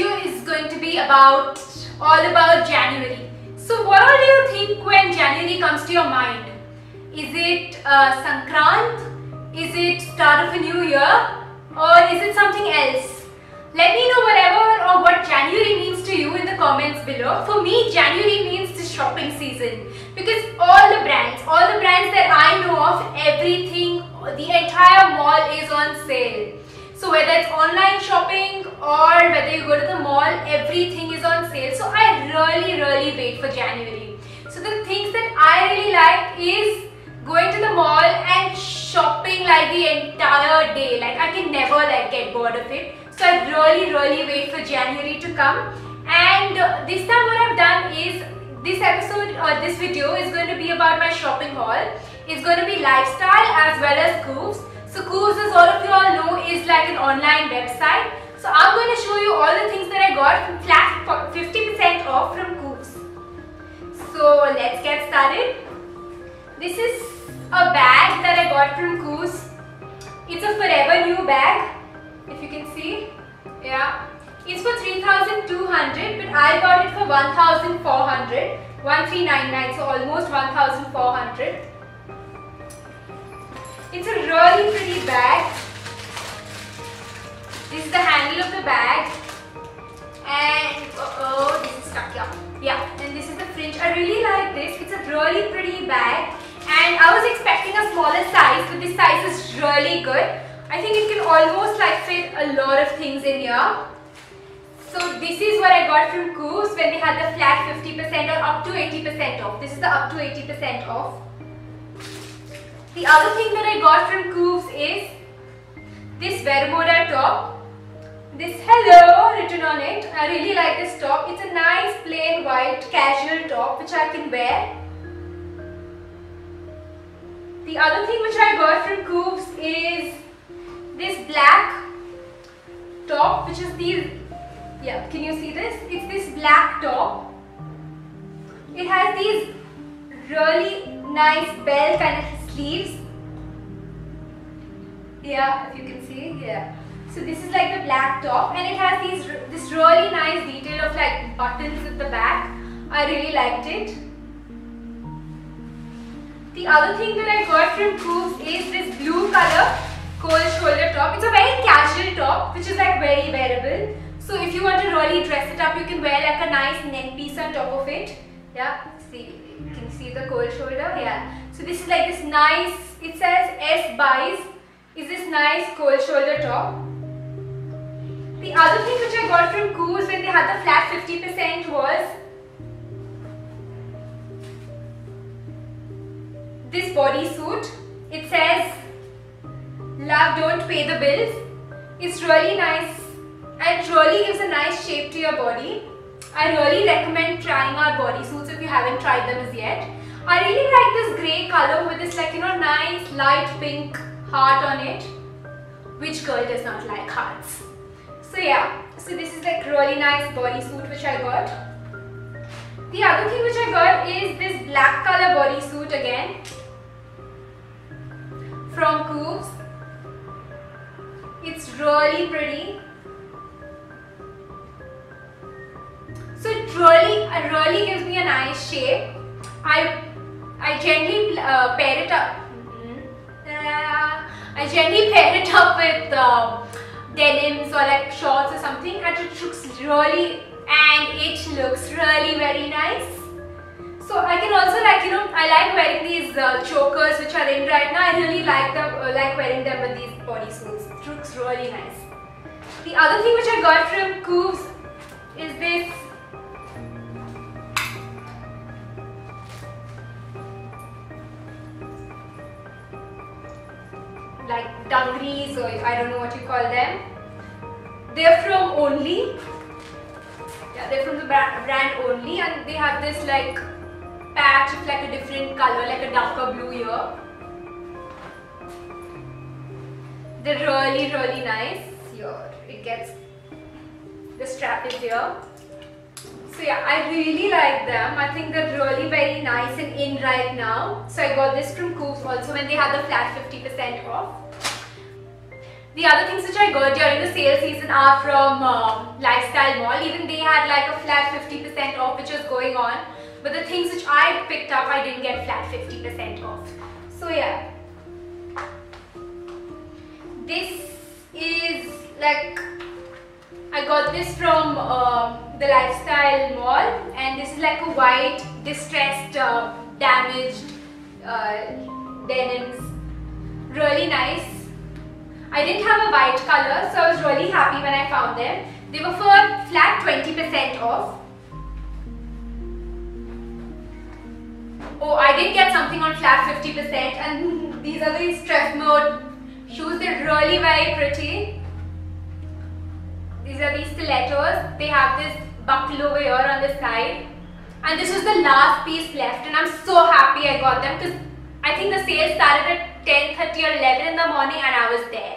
video is going to be all about January. So what all do you think when January comes to your mind? Is it Sankrant? Is it start of a new year? Or is it something else? Let me know whatever or what January means to you in the comments below. For me, January means the shopping season, because all the brands that I know of, everything, the entire mall is on sale. So whether it's online shopping or whether you go to the mall, everything is on sale. So I really wait for January. So the things that I really like is going to the mall and shopping like the entire day. Like I can never get bored of it. So I really wait for January to come. And this time what I've done is, this episode or this video is going to be about my shopping haul. It's going to be lifestyle as well as Koovs. So Koovs, as all of you all know, is like an online website. So I'm going to show you all the things that I got from flat 50% off from Koovs. So let's get started. This is a bag that I got from Koovs. It's a Forever New bag, if you can see. Yeah, it's for 3,200, but I got it for 1,400, 1,399, so almost 1,400. It's a really pretty bag. This is the handle of the bag, and this is stuck here. Yeah, and this is the fringe. I really like this. It's a really pretty bag, and I was expecting a smaller size, but this size is really good. I think it can almost fit a lot of things in here. So this is what I got from Koovs when they had the flat 50% or up to 80% off. This is the up to 80% off. The other thing that I got from Koovs is this Bermuda top. This hello written on it. I really like this top. It's a nice plain white casual top which I can wear. The other thing which I got from Koovs is this black top, which is these, yeah, can you see this? It's this black top. It has these really nice bell kind of sleeves. Yeah, if you can see, yeah. So this is like the black top, and it has this really nice detail of buttons at the back. I really liked it. The other thing that I got from Koovs is this blue color cold shoulder top. It's a very casual top which is very wearable. So if you want to really dress it up, you can wear a nice neck piece on top of it. Yeah, see, you can see the cold shoulder. Yeah. So this is this nice, it says S buys, is this nice cold shoulder top. The other thing which I got from Koovs when they had the flat 50% was this bodysuit. It says love, don't pay the bills. It's really nice and really gives a nice shape to your body. I really recommend trying our bodysuits if you haven't tried them as yet. I really like this grey color with this nice light pink heart on it. Which girl does not like hearts? So yeah, so this is really nice bodysuit which I got. The other thing which I got is this black color bodysuit again from Koovs. It's really pretty. So it really gives me a nice shape. I generally pair it up. I generally pair it up with denims or shorts or something, and it looks really very nice. So I can also I like wearing these chokers which are in right now. I really like wearing them with these bodysuits. It looks really nice. The other thing which I got from Koovs is this dungarees, or I don't know what you call them. They're from Only. Yeah, they're from the brand Only, and they have this patch of a different color, a darker blue here. They're really nice. Here it gets, the strap is here. So yeah, I really like them. I think they're really very nice and in right now. So I got this from Koovs also when they had the flat 50% off. The other things which I got during the sale season are from Lifestyle Mall. which was going on, but the things which I picked up, I didn't get flat 50% off. So yeah, this is like, I got this from the Lifestyle Mall, and this is like a white distressed damaged denims, really nice. I didn't have a white color, so I was really happy when I found them. They were for flat 20% off. Oh, I did get something on flat 50%, and these are the stress mode shoes. They're really very pretty. These are these stilettos. They have this buckle over here on the side. And this was the last piece left, and I'm so happy I got them because I think the sale started at 10:30 or 11 in the morning, and I was there.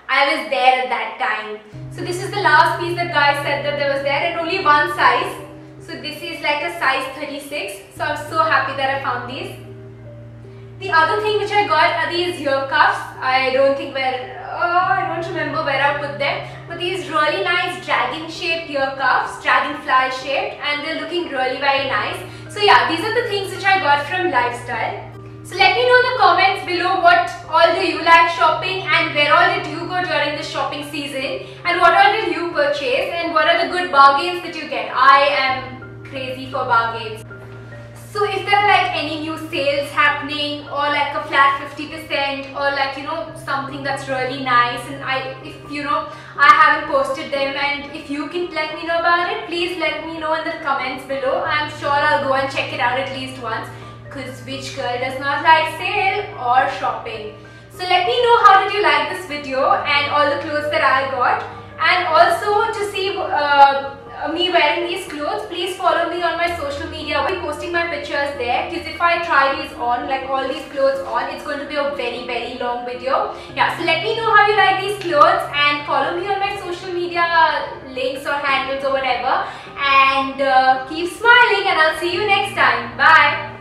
I was there at that time. So this is the last piece that guy said that there was there, and only one size. So this is like a size 36. So I'm so happy that I found these. The other thing which I got are these ear cuffs. I don't remember where I put them. But these really nice dragon shaped ear cuffs, dragonfly shaped, and they're looking really very nice. So yeah, these are the things which I got from Lifestyle. So let me know in the comments below what all do you like shopping, and where all did you go during the shopping season, and what all did you purchase, and what are the good bargains that you get. I am crazy for bargains. So if there are like any new sales happening, or like a flat 50%, or like something that's really nice, and I haven't posted them, and if you can let me know about it, please let me know in the comments below. I'm sure I'll go and check it out at least once, because which girl does not like sale or shopping? So let me know how did you like this video and all the clothes that I got, and also to see me wearing these clothes, please follow me on my social media. I'll be posting my pictures there, because if I try these on, like all these clothes on, it's going to be a very very long video. Yeah, so let me know how you like these clothes, and follow me on my social media links or handles or whatever, and keep smiling, and I'll see you next time. Bye.